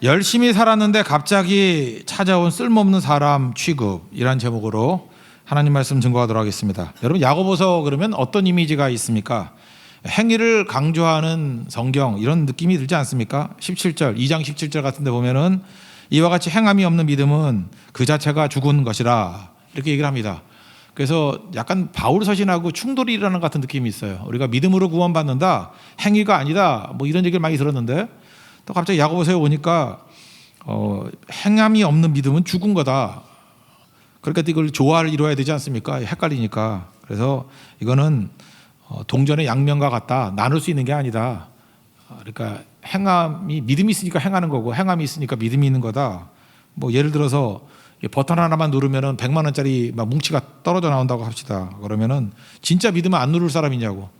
열심히 살았는데 갑자기 찾아온 쓸모없는 사람 취급이란 제목으로 하나님 말씀 증거하도록 하겠습니다. 여러분, 야고보서 그러면 어떤 이미지가 있습니까? 행위를 강조하는 성경, 이런 느낌이 들지 않습니까? 17절, 2장 17절 같은 데 보면은 이와 같이 행함이 없는 믿음은 그 자체가 죽은 것이라, 이렇게 얘기를 합니다. 그래서 약간 바울 서신하고 충돌이 일어나는 것 같은 느낌이 있어요. 우리가 믿음으로 구원받는다, 행위가 아니다, 뭐 이런 얘기를 많이 들었는데 또 갑자기 야고보서에 오니까 행함이 없는 믿음은 죽은 거다. 그러니까 이걸 조화를 이루어야 되지 않습니까? 헷갈리니까. 그래서 이거는 동전의 양면과 같다. 나눌 수 있는 게 아니다. 그러니까 행함이, 믿음이 있으니까 행하는 거고 행함이 있으니까 믿음이 있는 거다. 뭐 예를 들어서 버튼 하나만 누르면은 100만 원짜리 막 뭉치가 떨어져 나온다고 합시다. 그러면은 진짜 믿으면 안 누를 사람이냐고.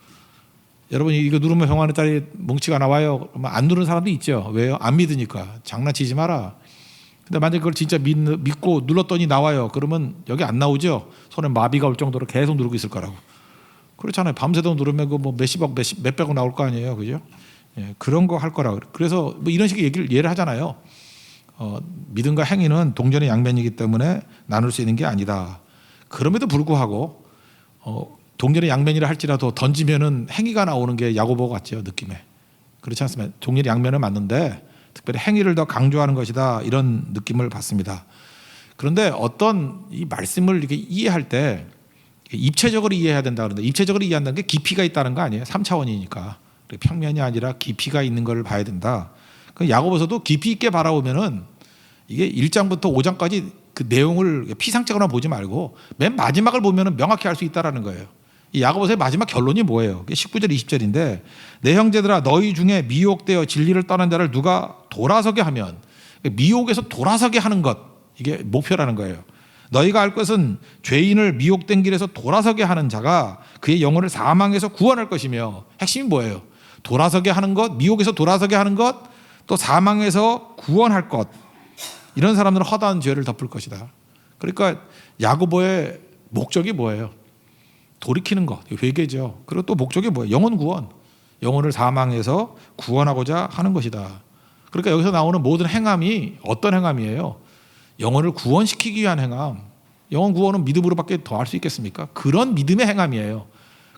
여러분, 이거 누르면 100만 원짜리 뭉치가 나와요. 그러면 안 누르는 사람도 있죠. 왜요? 안 믿으니까. 장난치지 마라. 근데 만약에 그걸 진짜 믿고 눌렀더니 나와요. 그러면 여기 안 나오죠. 손에 마비가 올 정도로 계속 누르고 있을 거라고. 그렇잖아요. 밤새도록 누르면 그 뭐 몇십억, 몇백억 나올 거 아니에요. 그죠? 예, 그런 거 할 거라고. 그래서 뭐 이런 식의 예를 하잖아요. 믿음과 행위는 동전의 양면이기 때문에 나눌 수 있는 게 아니다. 그럼에도 불구하고 동전의 양면이라 할지라도 던지면은 행위가 나오는 게 야고보 같죠, 느낌에. 그렇지 않습니까? 동전의 양면은 맞는데 특별히 행위를 더 강조하는 것이다, 이런 느낌을 받습니다. 그런데 어떤 이 말씀을 이렇게 이해할 때 입체적으로 이해해야 된다 그러는데, 입체적으로 이해한다는 게 깊이가 있다는 거 아니에요? 3차원이니까. 평면이 아니라 깊이가 있는 걸 봐야 된다. 야고보서도 깊이 있게 바라보면은 이게 1장부터 5장까지 그 내용을 피상적으로 보지 말고 맨 마지막을 보면은 명확히 알 수 있다라는 거예요. 이 야고보서의 마지막 결론이 뭐예요? 19절 20절인데, 내 형제들아, 너희 중에 미혹되어 진리를 떠난 자를 누가 돌아서게 하면, 미혹에서 돌아서게 하는 것, 이게 목표라는 거예요. 너희가 알 것은 죄인을 미혹된 길에서 돌아서게 하는 자가 그의 영혼을 사망에서 구원할 것이며, 핵심이 뭐예요? 돌아서게 하는 것, 미혹에서 돌아서게 하는 것, 또 사망에서 구원할 것. 이런 사람들은 허다한 죄를 덮을 것이다. 그러니까 야고보의 목적이 뭐예요? 돌이키는 것, 회개죠. 그리고 또 목적이 뭐예요? 영혼 구원, 영혼을 사망에서 구원하고자 하는 것이다. 그러니까 여기서 나오는 모든 행함이 어떤 행함이에요? 영혼을 구원시키기 위한 행함. 영혼 구원은 믿음으로밖에 더 할 수 있겠습니까? 그런 믿음의 행함이에요.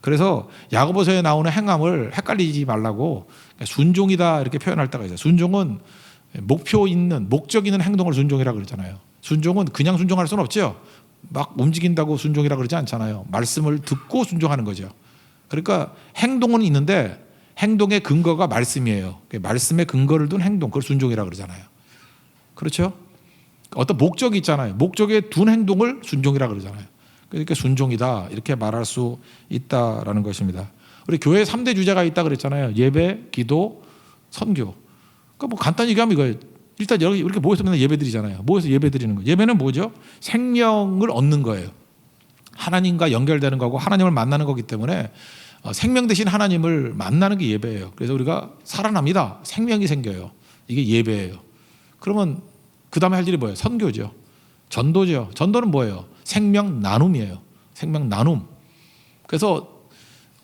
그래서 야고보서에 나오는 행함을 헷갈리지 말라고 순종이다, 이렇게 표현할 때가 있어요. 순종은 목표 있는, 목적 있는 행동을 순종이라고 그러잖아요. 순종은 그냥 순종할 수는 없죠. 막 움직인다고 순종이라고 그러지 않잖아요. 말씀을 듣고 순종하는 거죠. 그러니까 행동은 있는데 행동의 근거가 말씀이에요. 말씀의 근거를 둔 행동, 그걸 순종이라고 그러잖아요. 그렇죠? 어떤 목적이 있잖아요. 목적에 둔 행동을 순종이라고 그러잖아요. 그러니까 순종이다, 이렇게 말할 수 있다라는 것입니다. 우리 교회에 3대 주제가 있다 그랬잖아요. 예배, 기도, 선교. 그러니까 뭐 간단히 얘기하면 이거예요. 일단 이렇게 모여서 맨날 예배 드리잖아요. 모여서 예배 드리는 거예요. 예배는 뭐죠? 생명을 얻는 거예요. 하나님과 연결되는 거고 하나님을 만나는 거기 때문에 생명 대신 하나님을 만나는 게 예배예요. 그래서 우리가 살아납니다. 생명이 생겨요. 이게 예배예요. 그러면 그 다음에 할 일이 뭐예요? 선교죠. 전도죠. 전도는 뭐예요? 생명 나눔이에요. 생명 나눔. 그래서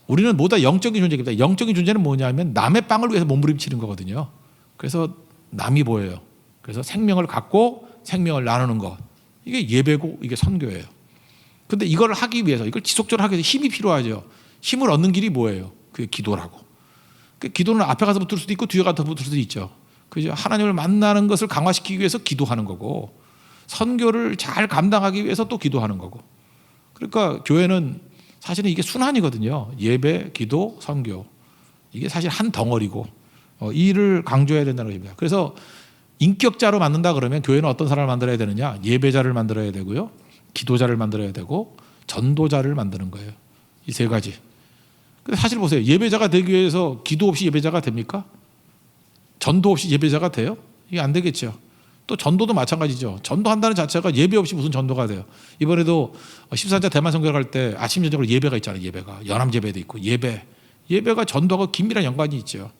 우리는 모두 다 영적인 존재입니다. 영적인 존재는 뭐냐면 남의 빵을 위해서 몸부림치는 거거든요. 그래서 남이 보여요. 그래서 생명을 갖고 생명을 나누는 것, 이게 예배고 이게 선교예요. 그런데 이걸 하기 위해서, 이걸 지속적으로 하기 위해서 힘이 필요하죠. 힘을 얻는 길이 뭐예요? 그게 기도라고. 그 기도는 앞에 가서 붙을 수도 있고 뒤에 가서 붙을 수도 있죠. 그죠? 하나님을 만나는 것을 강화시키기 위해서 기도하는 거고, 선교를 잘 감당하기 위해서 또 기도하는 거고. 그러니까 교회는 사실은 이게 순환이거든요. 예배, 기도, 선교. 이게 사실 한 덩어리고 이 일을 강조해야 된다는 것입니다. 그래서 인격자로 만든다 그러면 교회는 어떤 사람을 만들어야 되느냐? 예배자를 만들어야 되고요, 기도자를 만들어야 되고, 전도자를 만드는 거예요. 이 세 가지. 근데 사실 보세요. 예배자가 되기 위해서 기도 없이 예배자가 됩니까? 전도 없이 예배자가 돼요? 이게 안 되겠죠. 또 전도도 마찬가지죠. 전도한다는 자체가 예배 없이 무슨 전도가 돼요. 이번에도 14차 대만 선교 갈 때 아침 저녁으로 예배가 있잖아요. 예배가 연합 예배도 있고, 예배가 전도하고 긴밀한 연관이 있죠.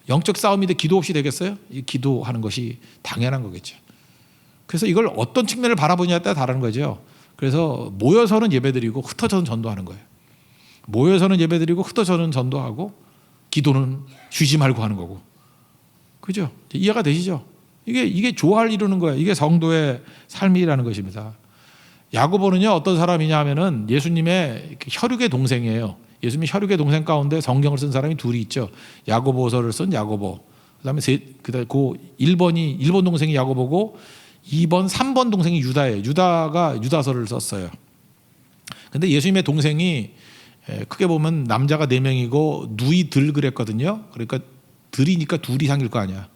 영적 싸움인데 기도 없이 되겠어요? 이 기도하는 것이 당연한 거겠죠. 그래서 이걸 어떤 측면을 바라보냐에 따라 다른 거죠. 그래서 모여서는 예배드리고 흩어져는 전도하는 거예요. 모여서는 예배드리고 흩어져는 전도하고, 기도는 쉬지 말고 하는 거고. 그죠? 이해가 되시죠? 이게 조화를 이루는 거예요. 이게 성도의 삶이라는 것입니다. 야고보는요 어떤 사람이냐 하면은 예수님의 혈육의 동생이에요. 예수님의 혈육의 동생 가운데 성경을 쓴 사람이 둘이 있죠. 야고보서를 쓴 야고보. 그다음에 그 1번이 일본 동생이 야고보고 2번, 3번 동생이 유다예요. 유다가 유다서를 썼어요. 근데 예수님의 동생이 크게 보면 남자가 4명이고 누이들 그랬거든요. 그러니까 들이니까 둘 이상일 거 아니야.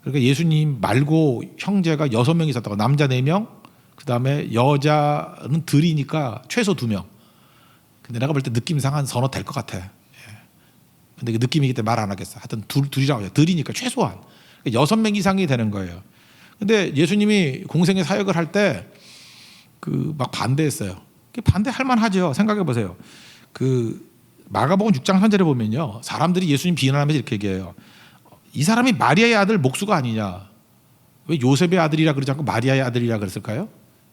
그러니까 예수님 말고 형제가 6명이 있었다고. 남자 4명, 그다음에 여자는 들이니까 최소 2명. 근데 내가 볼 때 느낌상 한 서너 될 것 같아. 근데 그 느낌이기 때문에 말 안 하겠어. 하여튼 둘이라고 해요. 들이니까 최소한 6명 이상이 되는 거예요. 근데 예수님이 공생의 사역을 할 때 그 막 반대했어요. 반대할 만하죠. 생각해 보세요. 그 마가복음 6장 3절에 보면요, 사람들이 예수님 비난하면서 이렇게 얘기해요. 이 사람이 마리아의 아들 목수가 아니냐? 왜 요셉의 아들이라 그러지 않고 마리아의 아들이라 그랬을까요?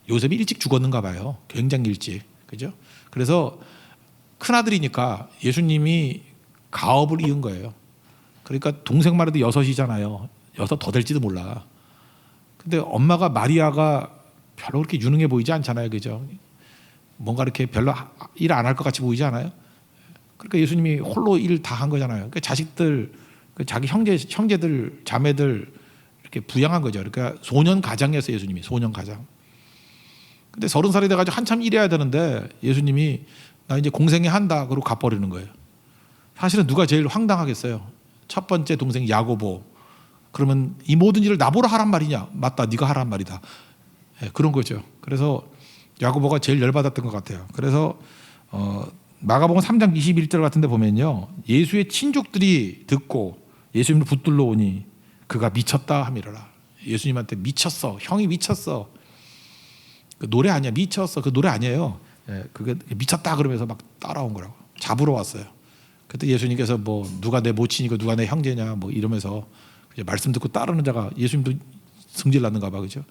요셉이 일찍 죽었는가 봐요. 굉장히 일찍. 그죠? 그래서 큰 아들이니까 예수님이 가업을 이은 거예요. 그러니까 동생만 해도 6이잖아요. 6 더 될지도 몰라. 근데 엄마가 마리아가 별로 그렇게 유능해 보이지 않잖아요. 그죠? 뭔가 이렇게 별로 일 안 할 것 같이 보이지 않아요? 그러니까 예수님이 홀로 일 다 한 거잖아요. 그러니까 자식들, 자기 형제들, 자매들 이렇게 부양한 거죠. 그러니까 소년 가장이었어요. 예수님이 소년 가장. 근데 30살이 돼가지고 한참 일해야 되는데 예수님이 나 이제 공생애 한다 그러고 갚아버리는 거예요. 사실은 누가 제일 황당하겠어요? 첫 번째 동생 야고보. 그러면 이 모든 일을 나보러 하란 말이냐? 맞다, 네가 하란 말이다. 네, 그런 거죠. 그래서 야고보가 제일 열받았던 것 같아요. 그래서 마가복음 3장 21절 같은 데 보면요, 예수의 친족들이 듣고 예수님을 붙들러 오니 그가 미쳤다 하미러라. 예수님한테 미쳤어, 형이 미쳤어. 그 노래 아니야, 미쳤어. 그 노래 아니에요. 예, 그게 미쳤다 그러면서 막 따라온 거라고. 잡으러 왔어요. 그때 예수님께서 뭐 누가 내 모친이고 누가 내 형제냐 뭐 이러면서 말씀 듣고 따르는 자가 예수님도 성질 났는가 봐. 그죠?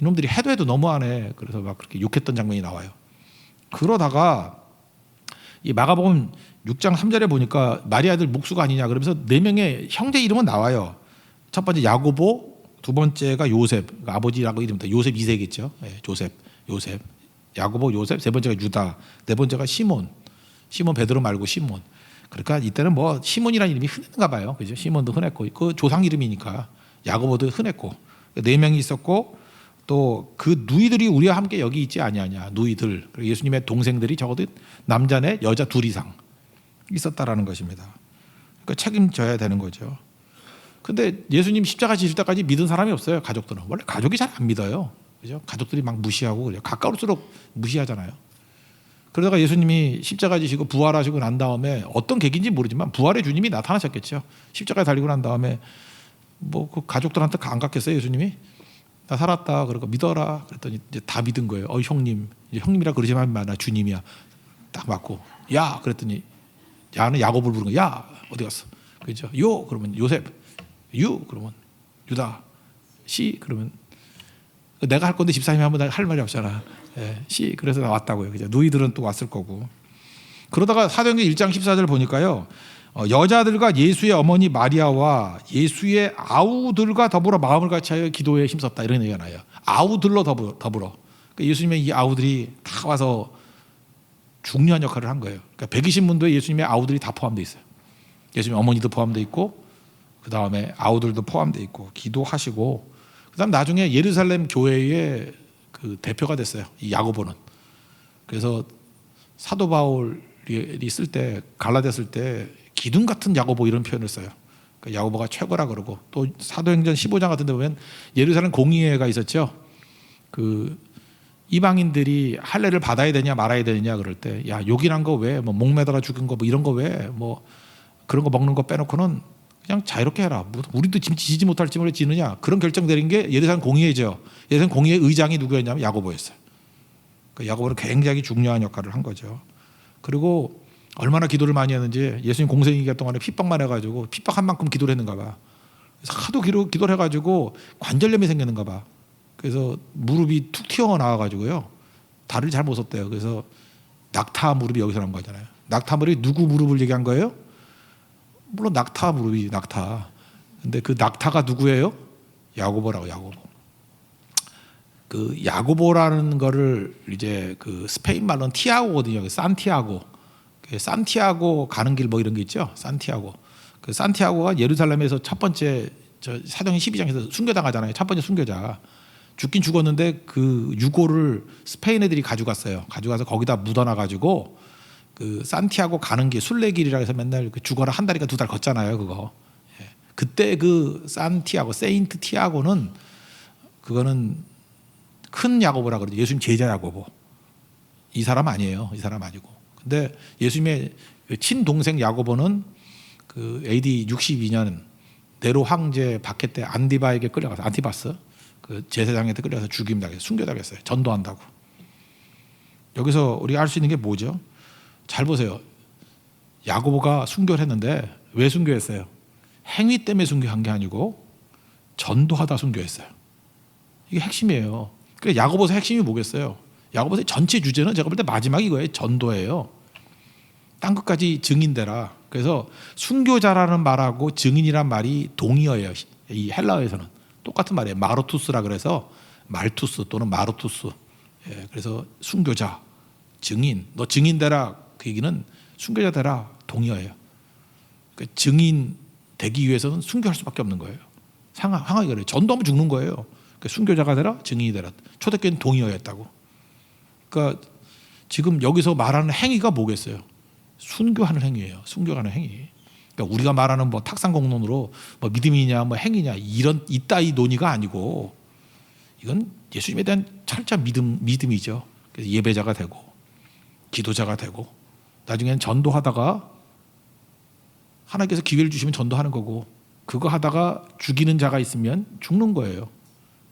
이놈들이 해도 너무하네. 그래서 막 그렇게 욕했던 장면이 나와요. 그러다가 이 마가복음 6장 3절에 보니까 마리아들 목수가 아니냐 그러면서 4명의 형제 이름은 나와요. 첫 번째 야고보, 두 번째가 요셉, 그러니까 아버지라고 이름부터 요셉 2세겠죠. 네, 요셉, 야고보, 요셉, 세 번째가 유다, 네 번째가 시몬 베드로 말고 시몬. 그러니까 이때는 뭐 시몬이라는 이름이 흔했는가 봐요. 그죠? 시몬도 흔했고 그 조상 이름이니까 야고보도 흔했고 4명이 있었고 또 그 누이들이 우리와 함께 여기 있지 아니하냐. 누이들, 예수님의 동생들이 적어도 남자네 여자 2 이상 있었다라는 것입니다. 그러니까 책임져야 되는 거죠. 근데 예수님 십자가 지실 때까지 믿은 사람이 없어요. 가족들은 원래 가족이 잘 안 믿어요. 그죠? 가족들이 막 무시하고 그래요. 가까울수록 무시하잖아요. 그러다가 예수님이 십자가 지시고 부활하시고 난 다음에 어떤 계기인지 모르지만 부활의 주님이 나타나셨겠죠. 십자가에 달리고 난 다음에 뭐 그 가족들한테 안 갔겠어요. 예수님이 나 살았다 그러고 믿어라 그랬더니 이제 다 믿은 거예요. 형님, 이제 형님이라 그러지 마, 나 주님이야. 딱 맞고 야 그랬더니 야는 야고보를 부르는 거야. 야 어디 갔어? 그죠? 요 그러면 요셉, 유 그러면 유다, 시 그러면 내가 할 건데 집사님이 하면 할 말이 없잖아. 예, 시 그래서 나 왔다고요. 그죠? 누이들은 또 왔을 거고. 그러다가 사도행전 1장 14절 보니까요. 여자들과 예수의 어머니 마리아와 예수의 아우들과 더불어 마음을 같이하여 기도에 힘썼다 이런 얘기가 나요. 아우들로 더불어. 그러니까 예수님의 이 아우들이 다 와서 중요한 역할을 한 거예요. 그러니까 120문도에 예수님의 아우들이 다 포함되어 있어요. 예수님의 어머니도 포함되어 있고 그 다음에 아우들도 포함되어 있고 기도하시고 그다음 나중에 예루살렘 교회의 그 대표가 됐어요. 이 야고보는. 그래서 사도 바울이 쓸 때 갈라디아 쓸 때 기둥 같은 야고보 이런 표현을 써요. 그러니까 야고보가 최고라 그러고 또 사도행전 15장 같은 데 보면 예루살렘 공의회가 있었죠. 그 이방인들이 할례를 받아야 되냐 말아야 되느냐 그럴 때 야 욕이란 거 왜 뭐 목매달아 죽인 거 뭐 이런 거 왜 뭐 그런 거 먹는 거 빼놓고는 그냥 자유롭게 해라. 뭐 우리도 지금 지지 못할 짐을 지느냐. 그런 결정 내린 게 예루살렘 공의회죠. 예루살렘 공의회 의장이 누구였냐면 야고보였어요. 그러니까 야고보는 굉장히 중요한 역할을 한 거죠. 그리고 얼마나 기도를 많이 했는지 예수님 공생 기간 동안에 핍박만 해가지고 핍박한 만큼 기도를 했는가 봐. 그래서 하도 기도를 해가지고 관절염이 생겼는가 봐. 그래서 무릎이 툭 튀어나와가지고요. 다리를 잘 못 썼대요. 그래서 낙타 무릎이 여기서 나온 거잖아요. 낙타 무릎이 누구 무릎을 얘기한 거예요? 물론 낙타 무릎이 낙타. 근데 그 낙타가 누구예요? 야고보라고 야고보. 그 야고보라는 거를 이제 그 스페인 말로는 티아고거든요. 산티아고. 산티아고 가는 길 뭐 이런 게 있죠. 산티아고. 그 산티아고가 예루살렘에서 첫 번째 사도행전 12장에서 순교당하잖아요. 첫 번째 순교자. 죽긴 죽었는데 그 유골을 스페인 애들이 가져갔어요. 가져가서 거기다 묻어놔 가지고 그 산티아고 가는 길 순례길이라 해서 맨날 그 죽어라 한 달인가 두 달 걷잖아요. 그거. 예. 그때 그 산티아고 세인트 티아고는 그거는 큰 야고보라 그러죠. 예수님 제자 야고보. 이 사람 아니에요. 이 사람 아니고. 근데 예수님의 친동생 야고보는 그 AD 62년 네로 황제 박해 때 안디바에게 끌려가서 안티바스 그 제사장한테 끌려가서 죽임당해서 순교당했어요. 전도한다고. 여기서 우리가 알 수 있는 게 뭐죠? 잘 보세요. 야고보가 순교를 했는데 왜 순교했어요? 행위 때문에 순교한 게 아니고 전도하다 순교했어요. 이게 핵심이에요. 그러니까 야고보서 핵심이 뭐겠어요? 야고보서의 전체 주제는 제가 볼 때 마지막 이거예요. 전도예요. 땅 끝까지 증인되라. 그래서 순교자라는 말하고 증인이란 말이 동의어예요. 이 헬라어에서는 똑같은 말이에요. 마르투스라 그래서 말투스 또는 마르투스. 예, 그래서 순교자, 증인. 너 증인 되라. 그 얘기는 순교자 되라. 동의어예요. 그러니까 증인 되기 위해서는 순교할 수밖에 없는 거예요. 상황이 그래요. 전도하면 죽는 거예요. 그러니까 순교자가 되라, 증인이 되라. 초대교회는 동의어였다고. 그러니까 지금 여기서 말하는 행위가 뭐겠어요? 순교하는 행위예요. 순교하는 행위. 그러니까 우리가 말하는 뭐 탁상공론으로 뭐 믿음이냐, 뭐 행위냐 이런 이따위 논의가 아니고 이건 예수님에 대한 철저한 믿음이죠. 그래서 예배자가 되고 기도자가 되고 나중에는 전도하다가 하나님께서 기회를 주시면 전도하는 거고 그거 하다가 죽이는 자가 있으면 죽는 거예요.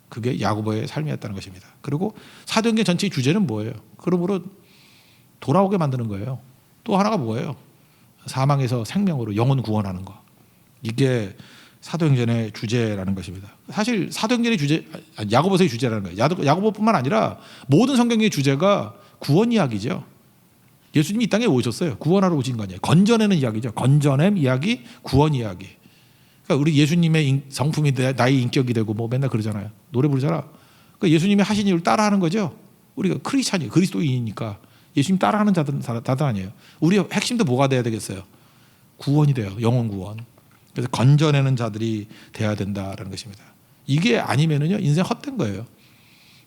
그게 야고보의 삶이었다는 것입니다. 그리고 사도행전 전체의 주제는 뭐예요? 그러므로 돌아오게 만드는 거예요. 또 하나가 뭐예요? 사망에서 생명으로 영혼 구원하는 거. 이게 사도행전의 주제라는 것입니다. 사실 사도행전의 주제, 야고보서의 주제라는 거예요. 야고보뿐만 아니라 모든 성경의 주제가 구원 이야기죠. 예수님이 이 땅에 오셨어요. 구원하러 오신 거 아니에요. 건져내는 이야기죠. 건져냄 이야기, 구원 이야기. 그러니까 우리 예수님의 성품이 나의 인격이 되고 뭐 맨날 그러잖아요. 노래 부르잖아. 그러니까 예수님이 하신 일을 따라하는 거죠. 우리가 크리스찬이 그리스도인이니까 예수님 따라하는 자들 아니에요. 우리 핵심도 뭐가 돼야 되겠어요? 구원이 돼요. 영혼 구원. 그래서 건져내는 자들이 돼야 된다라는 것입니다. 이게 아니면은요 인생 헛된 거예요.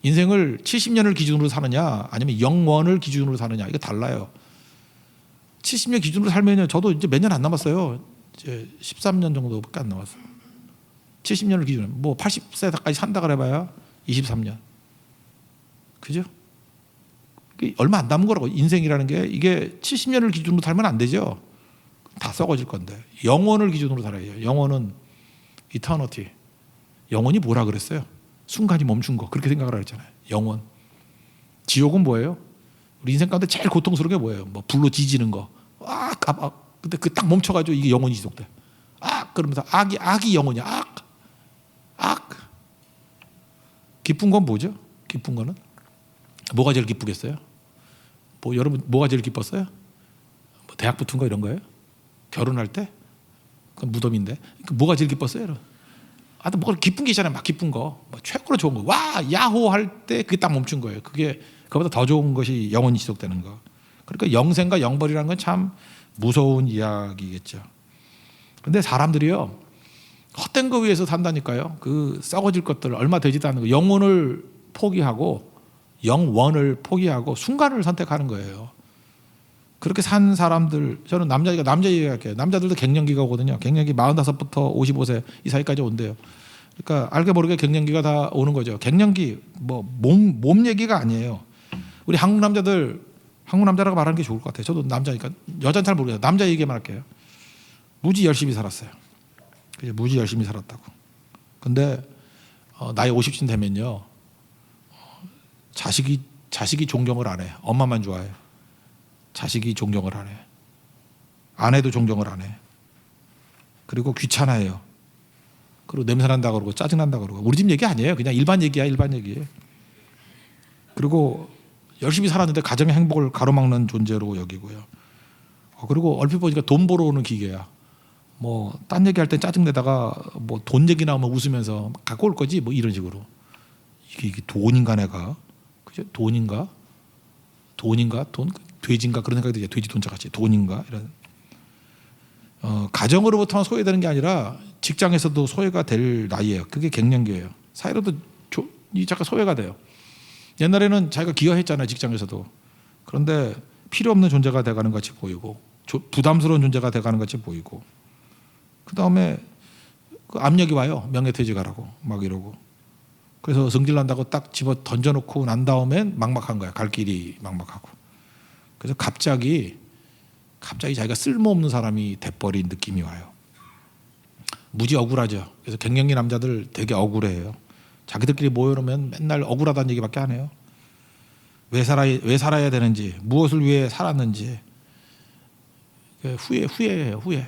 인생을 70년을 기준으로 사느냐 아니면 영원을 기준으로 사느냐 이거 달라요. 70년 기준으로 살면요 저도 이제 몇 년 안 남았어요. 이제 13년 정도밖에 안 남았어요. 70년을 기준으로 뭐 80세까지 산다 그래봐야 23년. 그죠? 얼마 안 남은 거라고. 인생이라는 게 이게 70년을 기준으로 살면 안 되죠. 다 썩어질 건데 영원을 기준으로 살아야죠. 영원은 이터너티. 영원이 뭐라 그랬어요? 순간이 멈춘 거 그렇게 생각을 하잖아요. 영원. 지옥은 뭐예요? 우리 인생 가운데 제일 고통스러운 게 뭐예요? 뭐 불로 지지는 거. 근데 그 딱 멈춰가지고 이게 영원이 지속돼. 그러면서 악이 영원이야. 악. 기쁜 건 뭐죠? 기쁜 거는 뭐가 제일 기쁘겠어요? 뭐 여러분 뭐가 제일 기뻤어요? 뭐 대학 붙은 거 이런 거예요? 결혼할 때? 그건 무덤인데. 뭐가 제일 기뻤어요? 여러분? 뭐가 기쁜 게 있잖아요. 막 기쁜 거. 뭐 최고로 좋은 거. 와 야호 할 때 그게 딱 멈춘 거예요. 그게 그보다 더 좋은 것이 영원히 지속되는 거. 그러니까 영생과 영벌이라는 건 참 무서운 이야기겠죠. 그런데 사람들이요 헛된 거 위해서 산다니까요. 그 썩어질 것들 얼마 되지도 않는 거 영혼을 포기하고 영원을 포기하고 순간을 선택하는 거예요. 그렇게 산 사람들 저는 남자 얘기할게요. 남자들도 갱년기가 오거든요. 갱년기 45부터 55세 이 사이까지 온대요. 그러니까 알게 모르게 갱년기가 다 오는 거죠. 갱년기 뭐 몸 얘기가 아니에요. 우리 한국 남자라고 말하는 게 좋을 것 같아요. 저도 남자니까 여자는 잘 모르겠어요. 남자 얘기만 할게요. 무지 열심히 살았어요. 무지 열심히 살았다고. 근데 나이 50쯤 되면요 자식이 존경을 안 해. 엄마만 좋아해. 자식이 존경을 안 해. 아내도 존경을 안 해. 그리고 귀찮아해요. 그리고 냄새난다 그러고 짜증난다 그러고. 우리 집 얘기 아니에요. 그냥 일반 얘기야. 일반 얘기예요. 그리고 열심히 살았는데 가정의 행복을 가로막는 존재로 여기고요. 그리고 얼핏 보니까 돈 벌어오는 기계야. 뭐 딴 얘기할 땐 짜증내다가 뭐 돈 얘기 나오면 웃으면서 갖고 올 거지 뭐 이런 식으로. 이게 돈인가 내가? 그죠? 돈인가? 돈? 돼지인가? 그런 생각이 들죠. 돼지 돈자 같이 돈인가? 이런. 가정으로부터만 소외되는 게 아니라 직장에서도 소외가 될 나이예요. 그게 갱년기예요. 사회로도 이 잠깐 소외가 돼요. 옛날에는 자기가 기여했잖아요. 직장에서도. 그런데 필요 없는 존재가 돼가는 것 같이 보이고 부담스러운 존재가 돼가는 것 같이 보이고 그 다음에 그 압력이 와요. 명예퇴직하라고 막 이러고. 그래서 승질난다고 딱 집어 던져놓고 난 다음엔 막막한 거야. 갈 길이 막막하고. 그래서 갑자기 자기가 쓸모없는 사람이 돼버린 느낌이 와요. 무지 억울하죠. 그래서 갱년기 남자들 되게 억울해요. 자기들끼리 모여놓으면 맨날 억울하다는 얘기밖에 안 해요. 왜 살아야 되는지, 무엇을 위해 살았는지 후회해요. 후회.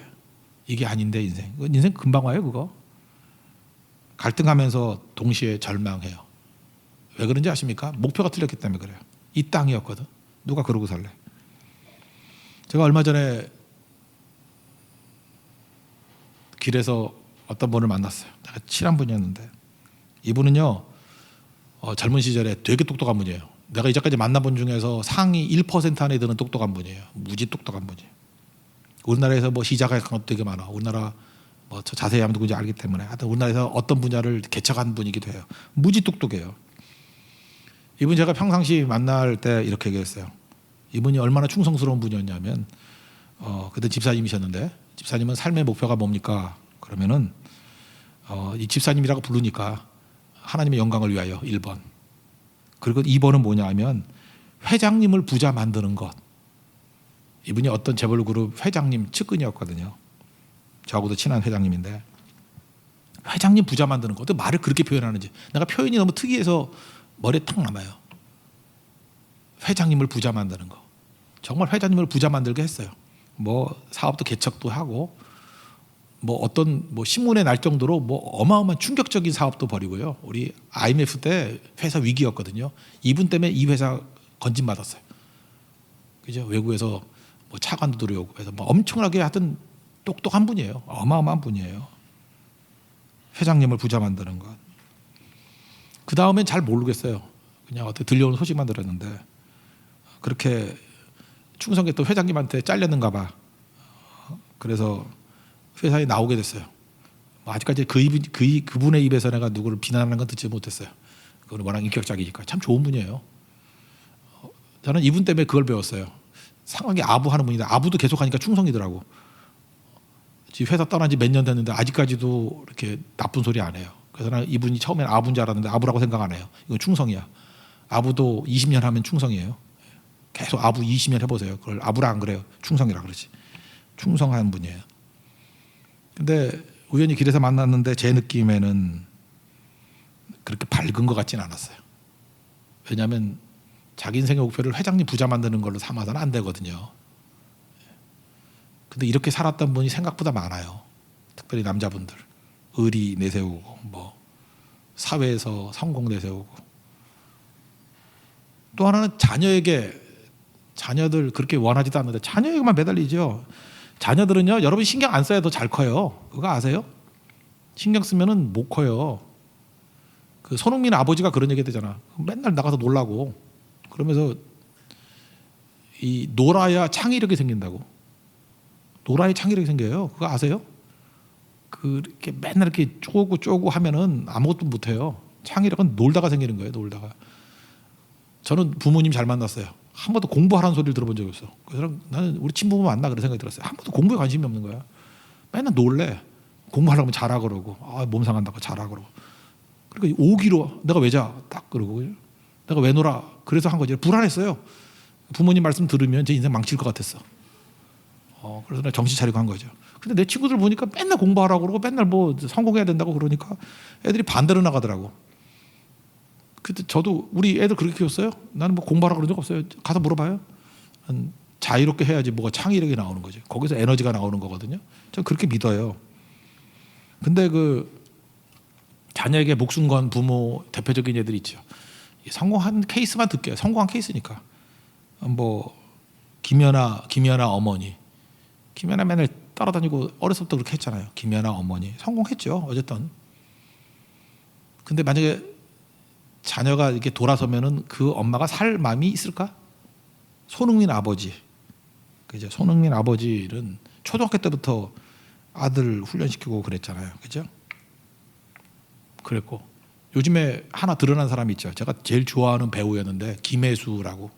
이게 아닌데 인생 금방 와요. 그거. 갈등하면서 동시에 절망해요. 왜 그런지 아십니까? 목표가 틀렸기 때문에 그래요. 이 땅이었거든. 누가 그러고 살래? 제가 얼마 전에 길에서 어떤 분을 만났어요. 제가 친한 분이었는데 이분은요 젊은 시절에 되게 똑똑한 분이에요. 내가 이제까지 만나본 중에서 상위 1% 안에 드는 똑똑한 분이에요. 무지 똑똑한 분이에요. 우리나라에서 뭐 시작한 것도 되게 많아. 우리나라 뭐 저 자세히 하면 누군지 알기 때문에 하여튼 우리나라에서 어떤 분야를 개척한 분이기도 해요. 무지 똑똑해요. 이분 제가 평상시 만날 때 이렇게 얘기했어요. 이분이 얼마나 충성스러운 분이었냐면 그때 집사님이셨는데 집사님은 삶의 목표가 뭡니까? 그러면은 이 집사님이라고 부르니까 하나님의 영광을 위하여 1번. 그리고 2번은 뭐냐 하면 회장님을 부자 만드는 것. 이분이 어떤 재벌그룹 회장님 측근이었거든요. 저하고도 친한 회장님인데 회장님 부자 만드는 것. 어떻게 말을 그렇게 표현하는지 내가 표현이 너무 특이해서 머리에 탁 남아요. 회장님을 부자 만드는 거. 정말 회장님을 부자 만들게 했어요. 뭐 사업도 개척도 하고 뭐 어떤 뭐 신문에 날 정도로 뭐 어마어마한 충격적인 사업도 벌이고요. 우리 IMF 때 회사 위기였거든요. 이분 때문에 이 회사 건진받았어요. 그죠? 외국에서 뭐 차관도 들어오고 해서 뭐 엄청나게 하여튼 똑똑한 분이에요. 어마어마한 분이에요. 회장님을 부자 만드는 것. 그 다음엔 잘 모르겠어요. 그냥 어떻게 들려오는 소식만 들었는데 그렇게 충성했던 회장님한테 잘렸는가 봐. 그래서 회사에 나오게 됐어요. 뭐 아직까지 그분의 입에서 내가 누구를 비난하는 건 듣지 못했어요. 그건 워낙 인격적이니까 참 좋은 분이에요. 저는 이분 때문에 그걸 배웠어요. 상하게 아부하는 분인데 아부도 계속하니까 충성이더라고. 지금 회사 떠난 지 몇 년 됐는데 아직까지도 이렇게 나쁜 소리 안 해요. 그래서 난 이분이 처음엔 아부인 줄 알았는데 아부라고 생각 안 해요. 이건 충성이야. 아부도 20년 하면 충성이에요. 계속 아부 20년 해보세요. 그걸 아부라 안 그래요. 충성이라 그러지. 충성한 분이에요. 근데 우연히 길에서 만났는데 제 느낌에는 그렇게 밝은 것 같지는 않았어요. 왜냐하면 자기 인생의 목표를 회장님 부자 만드는 걸로 삼아서는 안 되거든요. 근데 이렇게 살았던 분이 생각보다 많아요. 특별히 남자분들. 의리 내세우고 뭐 사회에서 성공 내세우고 또 하나는 자녀들 그렇게 원하지도 않는데 자녀에게만 매달리죠. 자녀들은요 여러분 신경 안 써야 더 잘 커요. 그거 아세요? 신경 쓰면은 못 커요. 그 손흥민 아버지가 그런 얘기 되잖아. 맨날 나가서 놀라고 그러면서 이 놀아야 창의력이 생긴다고. 놀아야 창의력이 생겨요. 그거 아세요? 그렇게 맨날 이렇게 쪼고 하면은 아무것도 못 해요. 창의력은 놀다가 생기는 거예요. 놀다가. 저는 부모님 잘 만났어요. 한 번도 공부하라는 소리를 들어본 적이 없어. 그래서 나는 우리 친부모 만나 그런 생각이 들었어요. 한 번도 공부에 관심이 없는 거야. 맨날 놀래. 공부하려면 자라 그러고 몸 상한다고 자라 그러고. 그러니까 오기로 내가 왜 자? 딱 그러고 내가 왜 놀아? 그래서 한 거지. 불안했어요. 부모님 말씀 들으면 제 인생 망칠 것 같았어. 그래서 내가 정신 차리고 한 거죠. 근데 내 친구들 보니까 맨날 공부하라고 그러고 맨날 뭐 성공해야 된다고 그러니까 애들이 반대로 나가더라고. 그때 저도 우리 애들 그렇게 키웠어요. 나는 뭐 공부하라고 그런 적 없어요. 가서 물어봐요. 자유롭게 해야지 뭐가 창의력이 나오는 거지. 거기서 에너지가 나오는 거거든요. 저는 그렇게 믿어요. 근데 그 자녀에게 목숨 건 부모 대표적인 애들 있죠. 성공한 케이스만 듣게요. 성공한 케이스니까. 뭐 김연아 어머니. 김연아 맨날 따라다니고 어렸을 때부터 그렇게 했잖아요. 김연아 어머니 성공했죠. 어쨌든. 근데 만약에 자녀가 이렇게 돌아서면은 그 엄마가 살 마음이 있을까? 손흥민 아버지, 그죠? 손흥민 아버지는 초등학교 때부터 아들 훈련시키고 그랬잖아요. 그죠? 그랬고 요즘에 하나 드러난 사람이 있죠. 제가 제일 좋아하는 배우였는데 김혜수라고.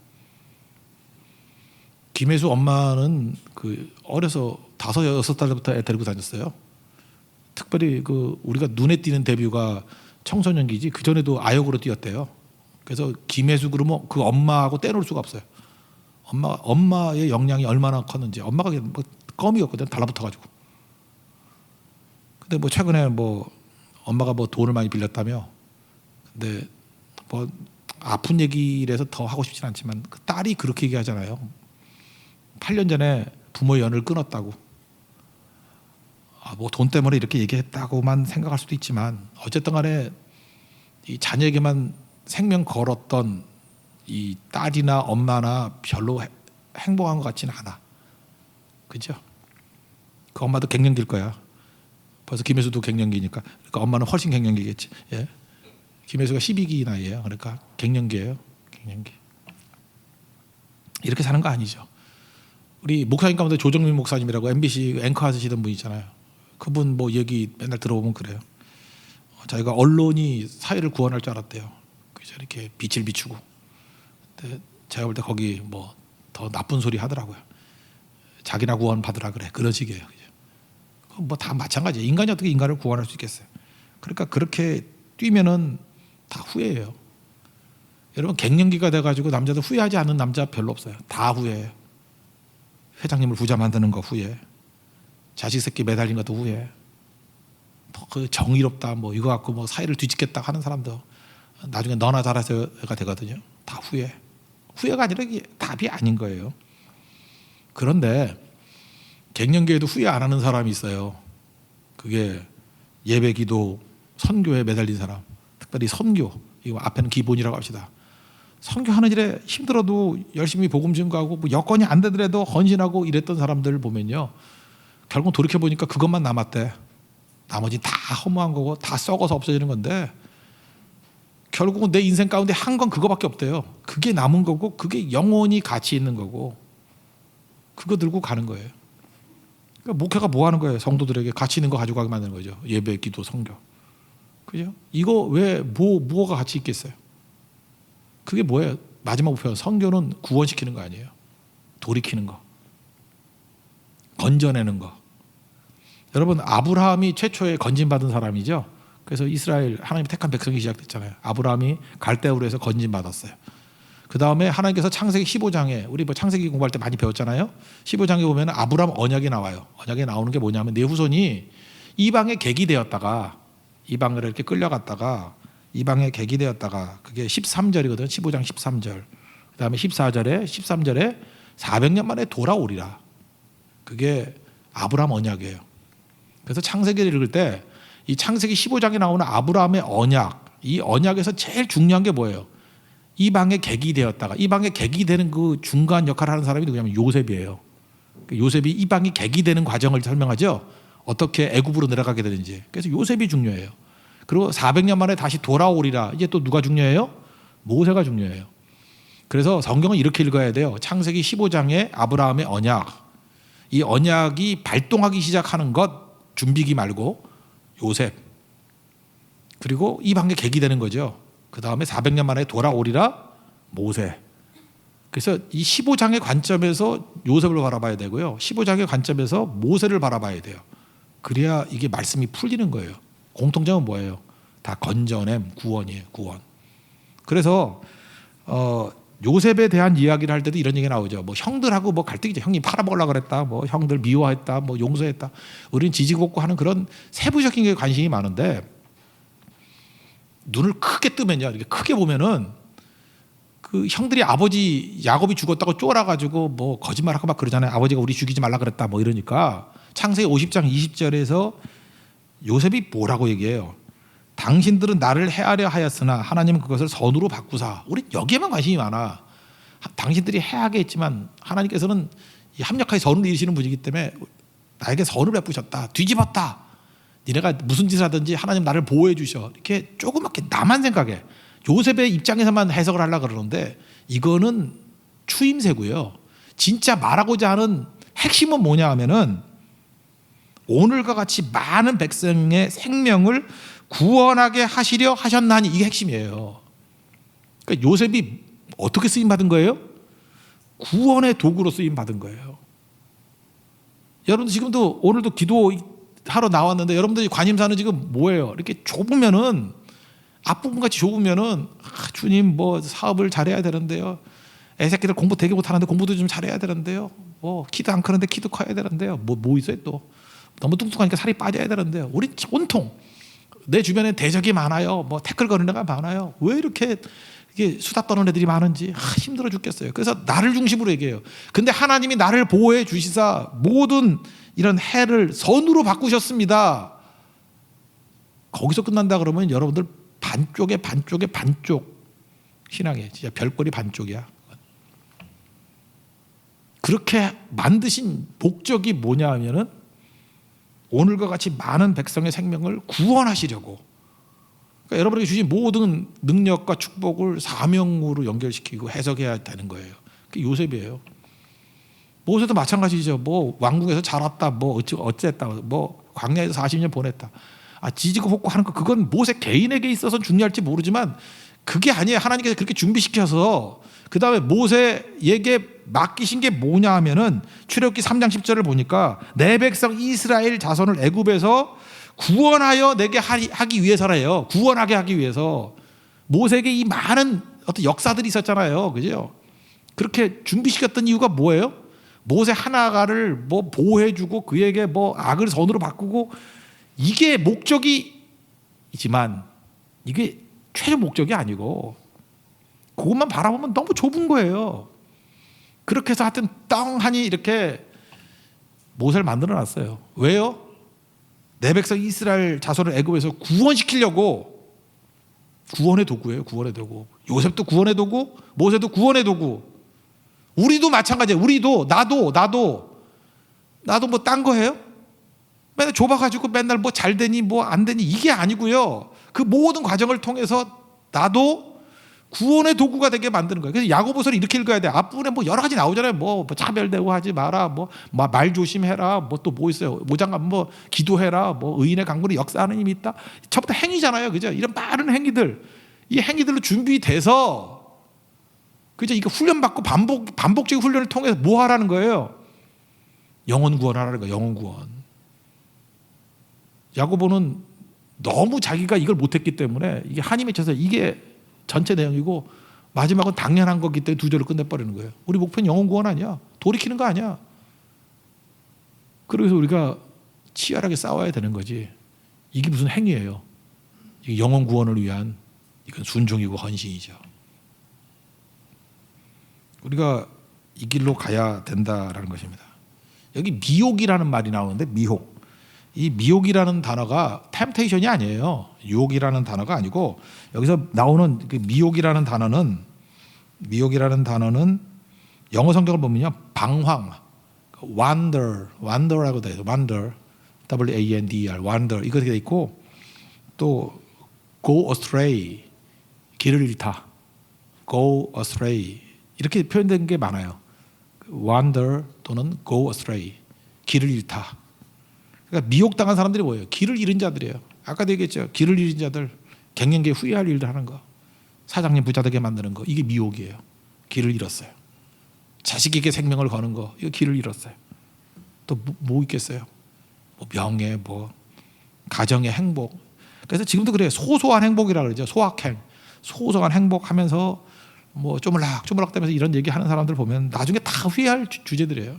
김혜수 엄마는 그 어려서 5, 6살부터 애 데리고 다녔어요. 특별히 그 우리가 눈에 띄는 데뷔가 청소년기지 그 전에도 아역으로 뛰었대요. 그래서 김혜수 그러면 그 엄마하고 떼놓을 수가 없어요. 엄마의 역량이 얼마나 컸는지. 엄마가 뭐 껌이었거든, 달라붙어가지고. 근데 뭐 최근에 뭐 엄마가 뭐 돈을 많이 빌렸다며. 근데 뭐 아픈 얘기라서 더 하고 싶진 않지만 그 딸이 그렇게 얘기하잖아요. 8년 전에 부모의 연을 끊었다고. 뭐 돈 때문에 이렇게 얘기했다고만 생각할 수도 있지만 어쨌든 간에 이 자녀에게만 생명 걸었던 이 딸이나 엄마나 별로 행복한 것 같지는 않아. 그죠? 그 엄마도 갱년기일 거야. 벌써 김혜수도 갱년기니까. 그러니까 엄마는 훨씬 갱년기겠지. 예. 김혜수가 12기 나이에요. 그러니까 갱년기예요. 갱년기. 이렇게 사는 거 아니죠. 우리 목사님 가운데 조정민 목사님이라고 MBC 앵커 하시던 분 있잖아요. 그분 뭐 얘기 맨날 들어보면 그래요. 자기가 언론이 사회를 구원할 줄 알았대요. 그래서 이렇게 빛을 비추고. 근데 제가 볼 때 거기 뭐 더 나쁜 소리 하더라고요. 자기나 구원 받으라 그래. 그런 식이에요. 뭐 다 마찬가지예요. 인간이 어떻게 인간을 구원할 수 있겠어요. 그러니까 그렇게 뛰면은 다 후회해요. 여러분 갱년기가 돼가지고 남자들 후회하지 않는 남자 별로 없어요. 다 후회해요. 회장님을 부자 만드는 거 후회. 자식 새끼 매달린 것도 후회. 그 정의롭다 뭐 이거 갖고 뭐 사회를 뒤집겠다 하는 사람도 나중에 너나 잘해서가 되거든요. 다 후회. 후회가 아니라 이게 답이 아닌 거예요. 그런데 갱년기에도 후회 안 하는 사람이 있어요. 그게 예배기도 선교에 매달린 사람. 특별히 선교. 이거 앞에는 기본이라고 합시다. 선교하는 일에 힘들어도 열심히 복음 증거하고 뭐 여건이 안 되더라도 헌신하고 이랬던 사람들을 보면요. 결국 돌이켜보니까 그것만 남았대. 나머지 다 허무한 거고 다 썩어서 없어지는 건데 결국은 내 인생 가운데 한 건 그거밖에 없대요. 그게 남은 거고 그게 영원히 가치 있는 거고 그거 들고 가는 거예요. 그러니까 목회가 뭐 하는 거예요? 성도들에게 가치 있는 거 가져가게 만드는 거죠. 예배, 기도, 선교. 그죠? 이거 왜 뭐가 가치 있겠어요? 그게 뭐예요? 마지막 목표 선교는 구원시키는 거 아니에요. 돌이키는 거. 건져내는 거. 여러분 아브라함이 최초에 건진받은 사람이죠. 그래서 이스라엘 하나님이 택한 백성이 시작됐잖아요. 아브라함이 갈대우르에서 건진받았어요. 그 다음에 하나님께서 창세기 15장에 우리 뭐 창세기 공부할 때 많이 배웠잖아요. 15장에 보면 아브라함 언약이 나와요. 언약에 나오는 게 뭐냐면 내 후손이 이방의 객이 되었다가 이방으로 이렇게 끌려갔다가 이방의 객이 되었다가 그게 13절이거든. 15장 13절. 그 다음에 14절에 13절에 400년 만에 돌아오리라. 그게 아브라함 언약이에요. 그래서 창세기를 읽을 때 이 창세기 15장에 나오는 아브라함의 언약, 이 언약에서 제일 중요한 게 뭐예요? 이방의 객이 되었다가 이방의 객이 되는 그 중간 역할을 하는 사람이 누구냐면 요셉이에요. 요셉이 이방이 객이 되는 과정을 설명하죠. 어떻게 애굽으로 내려가게 되는지. 그래서 요셉이 중요해요. 그리고 400년 만에 다시 돌아오리라. 이제 또 누가 중요해요? 모세가 중요해요. 그래서 성경은 이렇게 읽어야 돼요. 창세기 15장의 아브라함의 언약. 이 언약이 발동하기 시작하는 것 준비기 말고 요셉. 그리고 이방의 객이 되는 거죠. 그 다음에 400년 만에 돌아오리라 모세. 그래서 이 15장의 관점에서 요셉을 바라봐야 되고요. 15장의 관점에서 모세를 바라봐야 돼요. 그래야 이게 말씀이 풀리는 거예요. 공통점은 뭐예요? 다 건져냄, 구원이에요. 구원. 그래서 요셉에 대한 이야기를 할 때도 이런 얘기가 나오죠. 뭐 형들하고 뭐 갈등이죠. 형님 팔아먹으려고 그랬다. 뭐 형들 미워했다. 뭐 용서했다. 우리는 지지고 하는 그런 세부적인 게 관심이 많은데 눈을 크게 뜨면요. 이렇게 크게 보면은 그 형들이 아버지 야곱이 죽었다고 쫄아가지고 뭐 거짓말하고 막 그러잖아요. 아버지가 우리 죽이지 말라 그랬다. 뭐 이러니까 창세기 50장 20절에서 요셉이 뭐라고 얘기해요? 당신들은 나를 해하려 하였으나 하나님은 그것을 선으로 바꾸사. 우린 여기에만 관심이 많아. 당신들이 해하게 했지만 하나님께서는 이 합력하여 선을 이루시는 분이기 때문에 나에게 선을 베푸셨다. 뒤집었다. 니네가 무슨 짓을 하든지 하나님 나를 보호해 주셔. 이렇게 조그맣게 나만 생각해. 요셉의 입장에서만 해석을 하려고 그러는데 이거는 추임새고요. 진짜 말하고자 하는 핵심은 뭐냐 하면은 오늘과 같이 많은 백성의 생명을 구원하게 하시려 하셨나니, 이게 핵심이에요. 그러니까 요셉이 어떻게 쓰임 받은 거예요? 구원의 도구로 쓰임 받은 거예요. 여러분 지금도 오늘도 기도하러 나왔는데 여러분들이 관심사는 지금 뭐예요? 이렇게 좁으면은, 앞부분같이 좁으면은 주님 뭐 사업을 잘해야 되는데요. 애새끼들 공부 되게 못하는데 공부도 좀 잘해야 되는데요. 뭐 키도 안 크는데 키도 커야 되는데요. 뭐 있어요 또. 너무 뚱뚱하니까 살이 빠져야 되는데요. 우리 온통 내 주변에 대적이 많아요. 뭐 태클 거는 애가 많아요. 왜 이렇게 이게 수다 떠는 애들이 많은지 힘들어 죽겠어요. 그래서 나를 중심으로 얘기해요. 근데 하나님이 나를 보호해 주시사 모든 이런 해를 선으로 바꾸셨습니다. 거기서 끝난다 그러면 여러분들 반쪽에 반쪽 신앙에 진짜 별거리 반쪽이야. 그렇게 만드신 목적이 뭐냐 하면은 오늘과 같이 많은 백성의 생명을 구원하시려고. 그러니까 여러분에게 주신 모든 능력과 축복을 사명으로 연결시키고 해석해야 되는 거예요. 그게 요셉이에요. 모세도 마찬가지죠. 뭐 왕궁에서 자랐다, 뭐 어쨌다, 뭐 광야에서 40년 보냈다. 지지고 볶고 하는 거, 그건 모세 개인에게 있어서는 중요할지 모르지만 그게 아니에요. 하나님께서 그렇게 준비시켜서 그 다음에 모세에게 맡기신 게 뭐냐 하면은 출애굽기 3장 10절을 보니까 내 백성 이스라엘 자손을 애굽에서 구원하여 내게 하기 위해서래요. 구원하게 하기 위해서. 모세에게 이 많은 어떤 역사들이 있었잖아요. 그죠? 그렇게 준비시켰던 이유가 뭐예요? 모세 하나가를 뭐 보호해주고 그에게 뭐 악을 선으로 바꾸고, 이게 목적이지만 이게 최종 목적이 아니고 그것만 바라보면 너무 좁은 거예요. 그렇게 해서 하여튼 떵하니 이렇게 모세를 만들어 놨어요. 왜요? 내 백성 이스라엘 자손을 애굽에서 구원시키려고. 구원의 도구예요. 구원의 도구. 요셉도 구원의 도구, 모세도 구원의 도구. 우리도 마찬가지예요. 우리도 나도 뭐 딴 거 해요? 맨날 좁아가지고 맨날 뭐 잘 되니 뭐 안 되니 이게 아니고요. 그 모든 과정을 통해서 나도 구원의 도구가 되게 만드는 거예요. 그래서 야고보서를 이렇게 읽어야 돼. 앞부분에 뭐 여러 가지 나오잖아요. 뭐 차별되고 하지 마라, 뭐 말 조심해라, 뭐 또 뭐 있어요. 모장갑 뭐 기도해라, 뭐 의인의 강물이 역사하는 힘이 있다. 처음부터 행위잖아요, 그죠? 이런 많은 행위들, 이 행위들로 준비돼서, 그죠? 이거 훈련 받고 반복적인 훈련을 통해서 뭐 하라는 거예요? 영혼 구원하라는 거예요. 영혼 구원. 야고보는 너무 자기가 이걸 못했기 때문에 이게 한이 맺혀서 이게 전체 내용이고 마지막은 당연한 거기 때문에 두 절을 끝내버리는 거예요. 우리 목표는 영혼 구원 아니야. 돌이키는 거 아니야. 그래서 우리가 치열하게 싸워야 되는 거지. 이게 무슨 행위예요. 이게 영혼 구원을 위한, 이건 순종이고 헌신이죠. 우리가 이 길로 가야 된다라는 것입니다. 여기 미혹이라는 말이 나오는데, 미혹. 이 미혹이라는 단어가 템테이션이 아니에요. 유혹이라는 단어가 아니고, 여기서 나오는 그 미혹이라는 단어는 영어 성경을 보면요, 방황, wander라고 돼 있어요. wander, W-A-N-D-E-R, wander 이거 돼 있고, 또 go astray, 길을 잃다, go astray 이렇게 표현된 게 많아요. wander 또는 go astray, 길을 잃다. 그러니까 미혹당한 사람들이 뭐예요? 길을 잃은 자들이에요. 아까도 얘기했죠. 길을 잃은 자들, 갱년기에 후회할 일을 하는 거, 사장님 부자 되게 만드는 거, 이게 미혹이에요. 길을 잃었어요. 자식에게 생명을 거는 거, 이거 길을 잃었어요. 또 뭐 있겠어요? 뭐 명예, 뭐 가정의 행복. 그래서 지금도 그래요. 소소한 행복이라고 그러죠. 소확행, 소소한 행복하면서 뭐 쪼물락쪼물락대면서 이런 얘기하는 사람들 보면 나중에 다 후회할 주제들이에요.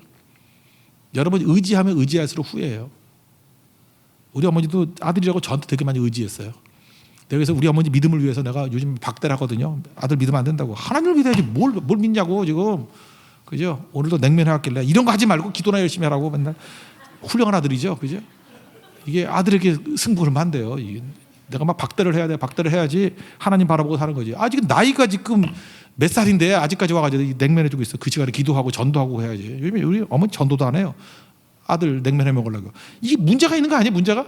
여러분 의지하면 의지할수록 후회해요. 우리 어머니도 아들이라고 저한테 되게 많이 의지했어요. 그래서 우리 어머니 믿음을 위해서 내가 요즘 박대를 하거든요. 아들 믿으면 안 된다고. 하나님을 믿어야지 뭘 믿냐고 지금. 그죠? 오늘도 냉면 해왔길래 이런 거 하지 말고 기도나 열심히 하라고 맨날. 훌륭한 아들이죠. 그죠? 이게 아들에게 승부를 만대요. 내가 막 박대를 해야 돼. 박대를 해야지 하나님 바라보고 사는 거지. 아직 나이가 지금 몇 살인데 아직까지 와가지고 냉면 해주고 있어. 그 시간에 기도하고 전도하고 해야지. 요즘에 우리 어머니 전도도 안 해요. 아들 냉면 해 먹으려고. 이게 문제가 있는 거 아니에요? 문제가?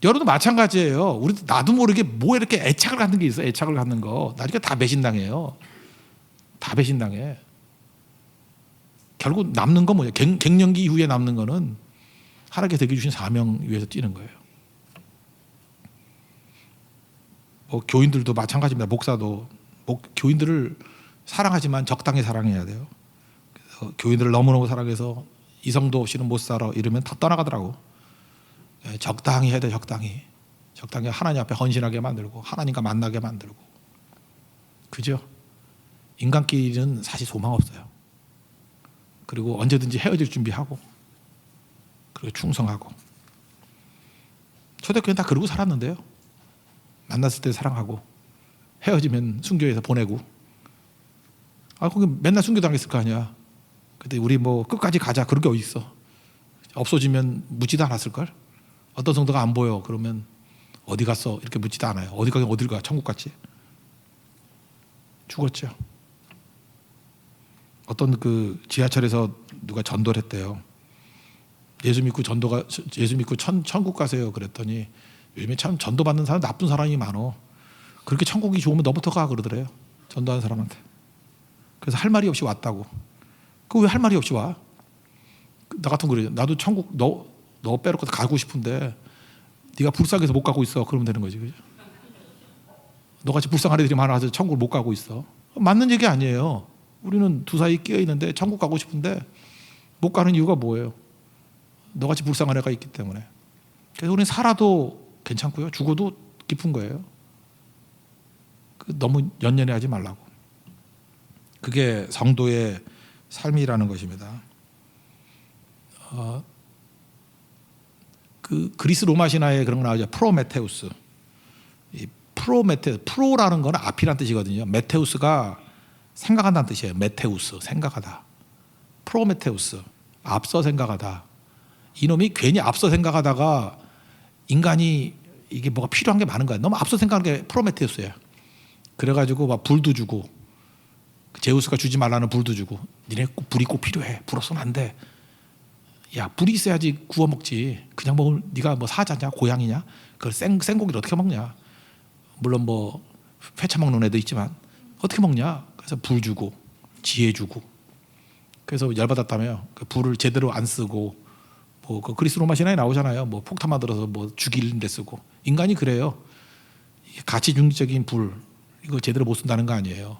여러분도 마찬가지예요. 우리 나도 모르게 뭐 이렇게 애착을 갖는 게 있어. 애착을 갖는 거. 나중에 다 배신당해요. 다 배신당해. 결국 남는 건 뭐예요? 갱년기 이후에 남는 거는 하나님께 되게 주신 사명 위해서 뛰는 거예요. 뭐 교인들도 마찬가지입니다. 목사도 교인들을 사랑하지만 적당히 사랑해야 돼요. 그래서 교인들을 너무너무 사랑해서 이성도 없이는 못 살아 이러면 다 떠나가더라고. 적당히 해야 돼. 적당히 하나님 앞에 헌신하게 만들고 하나님과 만나게 만들고. 그죠? 인간끼리는 사실 소망 없어요. 그리고 언제든지 헤어질 준비하고 그리고 충성하고. 초대교회는 다 그러고 살았는데요. 만났을 때 사랑하고 헤어지면 순교해서 보내고. 거기 맨날 순교당했을 거 아니야. 근데 우리 뭐 끝까지 가자 그런 게 어디 있어. 없어지면 묻지도 않았을걸. 어떤 성도가 안 보여 그러면 어디 갔어 이렇게 묻지도 않아요. 어디 가긴 어딜 가. 천국 갔지. 죽었죠. 어떤 그 지하철에서 누가 전도를 했대요. 예수 믿고 천국 가세요 그랬더니 요즘에 참 전도 받는 사람 나쁜 사람이 많어. 그렇게 천국이 좋으면 너부터 가 그러더래요. 전도하는 사람한테. 그래서 할 말이 없이 왔다고. 그 왜 할 말이 없이 와? 나 같으면 그래요. 나도 천국 너 빼놓고 가고 싶은데 네가 불쌍해서 못 가고 있어. 그러면 되는 거지. 그죠? 너같이 불쌍한 애들이 많아서 천국을 못 가고 있어. 맞는 얘기 아니에요. 우리는 두 사이 끼어 있는데 천국 가고 싶은데 못 가는 이유가 뭐예요? 너같이 불쌍한 애가 있기 때문에. 그래서 우리는 살아도 괜찮고요. 죽어도 깊은 거예요. 너무 연연해하지 말라고. 그게 성도의 삶이라는 것입니다. 그 그리스 로마 신화에 그런 거 나오죠. 프로메테우스. 이 프로라는 거는 앞이란 뜻이거든요. 메테우스가 생각한다는 뜻이에요. 메테우스, 생각하다. 프로메테우스, 앞서 생각하다. 이놈이 괜히 앞서 생각하다가 인간이 이게 뭐가 필요한 게 많은 거야. 너무 앞서 생각하는 게 프로메테우스예요. 그래가지고 막 불도 주고, 제우스가 주지 말라는 불도 주고, 니네 불이 꼭 필요해. 불 없으면 안 돼. 야, 불이 있어야지 구워 먹지. 그냥 먹을 네가 뭐 사자냐, 고양이냐? 그걸 생고기를 어떻게 먹냐? 물론 뭐 회차 먹는 애도 있지만 어떻게 먹냐? 그래서 불 주고 지혜 주고. 그래서 열받았다며 그 불을 제대로 안 쓰고 뭐 그 그리스 로마 신화에 나오잖아요. 뭐 폭탄 만들어서 뭐 죽이는 데 쓰고. 인간이 그래요. 가치 중립적인 불 이거 제대로 못 쓴다는 거 아니에요.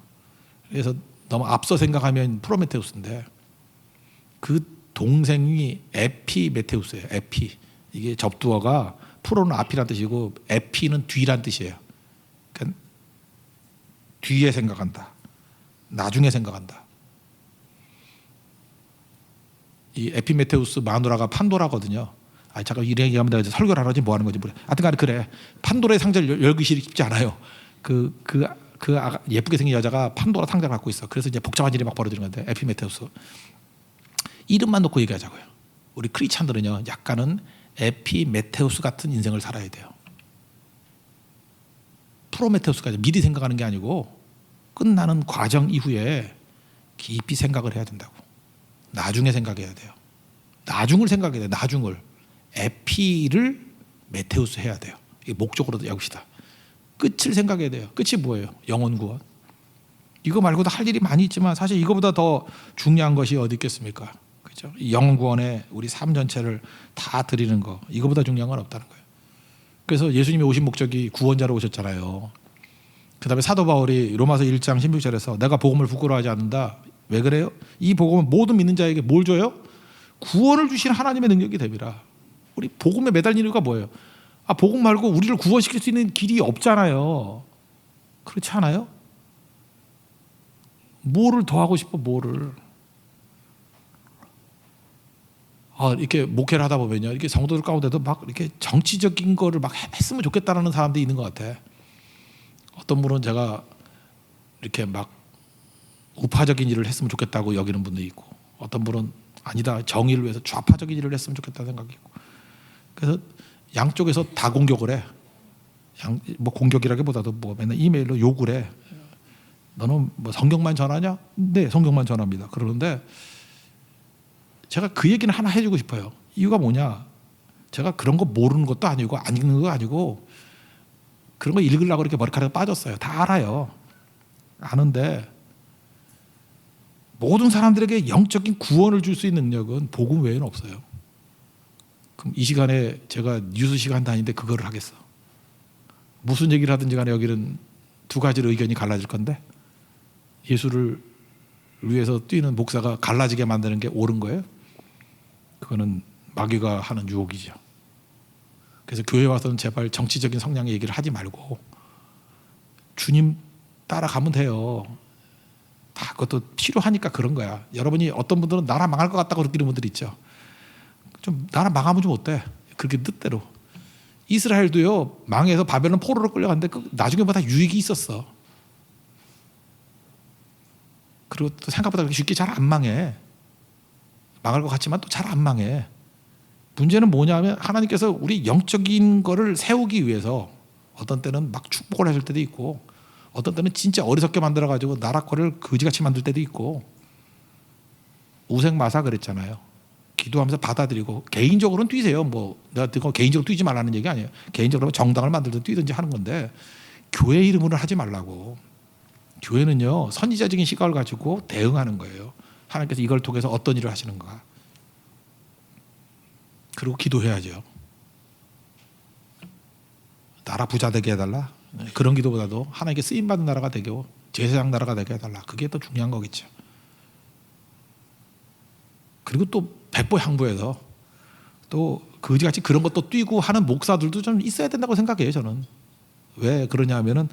그래서 너무 앞서 생각하면 프로메테우스인데 그 동생이 에피메테우스예요. 에피. 이게 접두어가 프로는 앞이란 뜻이고 에피는 뒤란 뜻이에요. 그러니까 뒤에 생각한다. 나중에 생각한다. 이 에피메테우스 마누라가 판도라거든요. 잠깐 이런 얘기하면 내가 설교를 안 하지 뭐 하는 거지. 하여튼간에 그래. 판도라의 상자를 열기 쉽지 않아요. 예쁘게 생긴 여자가 판도라 상자를 갖고 있어. 그래서 이제 복잡한 일이 막 벌어지는 건데 에피메테우스. 이름만 놓고 얘기하자고요. 우리 크리스찬들은요, 약간은 에피메테우스 같은 인생을 살아야 돼요. 프로메테우스가 미리 생각하는 게 아니고 끝나는 과정 이후에 깊이 생각을 해야 된다고. 나중에 생각해야 돼요. 나중을 생각해야 돼요. 나중을. 에피를 메테우스 해야 돼요. 이게 목적으로 여기시다. 끝을 생각해야 돼요. 끝이 뭐예요? 영혼 구원. 이거 말고도 할 일이 많이 있지만 사실 이거보다 더 중요한 것이 어디 있겠습니까? 그죠? 영혼 구원에 우리 삶 전체를 다 드리는 거. 이거보다 중요한 건 없다는 거예요. 그래서 예수님이 오신 목적이 구원자로 오셨잖아요. 그 다음에 사도 바울이 로마서 1장 16절에서 내가 복음을 부끄러워하지 않는다. 왜 그래요? 이 복음은 모든 믿는 자에게 뭘 줘요? 구원을 주시는 하나님의 능력이 됨이라. 우리 복음에 매달리는 이유가 뭐예요? 복음 말고 우리를 구원시킬 수 있는 길이 없잖아요. 그렇지 않아요? 뭐를 더 하고 싶어? 뭐를? 이렇게 목회를 하다 보면요, 이렇게 성도들 가운데도 막 이렇게 정치적인 거를 막 했으면 좋겠다는 사람들이 있는 것 같아. 어떤 분은 제가 이렇게 막 우파적인 일을 했으면 좋겠다고 여기는 분도 있고, 어떤 분은 아니다, 정의를 위해서 좌파적인 일을 했으면 좋겠다는 생각이 있고. 그래서 양쪽에서 다 공격을 해. 뭐 공격이라기보다도 뭐 맨날 이메일로 욕을 해. 너는 뭐 성경만 전하냐? 네, 성경만 전합니다. 그러는데 제가 그 얘기는 하나 해주고 싶어요. 이유가 뭐냐? 제가 그런 거 모르는 것도 아니고 안 읽는 것도 아니고 그런 거 읽으려고 이렇게 머리카락이 빠졌어요. 다 알아요. 아는데 모든 사람들에게 영적인 구원을 줄 수 있는 능력은 복음 외에는 없어요. 그럼 이 시간에 제가 뉴스 시간도 아닌데 그거를 하겠어. 무슨 얘기를 하든지 간에 여기는 두 가지로 의견이 갈라질 건데 예수를 위해서 뛰는 목사가 갈라지게 만드는 게 옳은 거예요? 그거는 마귀가 하는 유혹이죠. 그래서 교회 와서는 제발 정치적인 성향의 얘기를 하지 말고 주님 따라가면 돼요. 다 그것도 필요하니까 그런 거야. 여러분이 어떤 분들은 나라 망할 것 같다고 느끼는 분들이 있죠. 좀 나라 망하면 좀 어때? 그렇게 뜻대로. 이스라엘도요 망해서 바벨론 포로로 끌려갔는데 나중에 보다 유익이 있었어. 그리고 또 생각보다 그렇게 쉽게 잘 안 망해. 망할 것 같지만 또 잘 안 망해. 문제는 뭐냐면 하나님께서 우리 영적인 거를 세우기 위해서 어떤 때는 막 축복을 해줄 때도 있고 어떤 때는 진짜 어리석게 만들어가지고 나라 거를 거지같이 만들 때도 있고 우생마사 그랬잖아요. 기도하면서 받아들이고 개인적으로는 뛰세요. 뭐 내가 그거 개인적으로 뛰지 말라는 얘기 아니에요. 개인적으로 정당을 만들든 뛰든지 하는 건데 교회 이름으로 하지 말라고. 교회는요 선지자적인 시각을 가지고 대응하는 거예요. 하나님께서 이걸 통해서 어떤 일을 하시는가. 그리고 기도해야죠. 나라 부자 되게 해달라. 그런 기도보다도 하나님께 쓰임받는 나라가 되고 제사장 나라가 되게 해달라. 그게 더 중요한 거겠죠. 그리고 또 백보향부에서 또 거지같이 그런 것도 뛰고 하는 목사들도 좀 있어야 된다고 생각해요. 저는. 왜 그러냐 하면은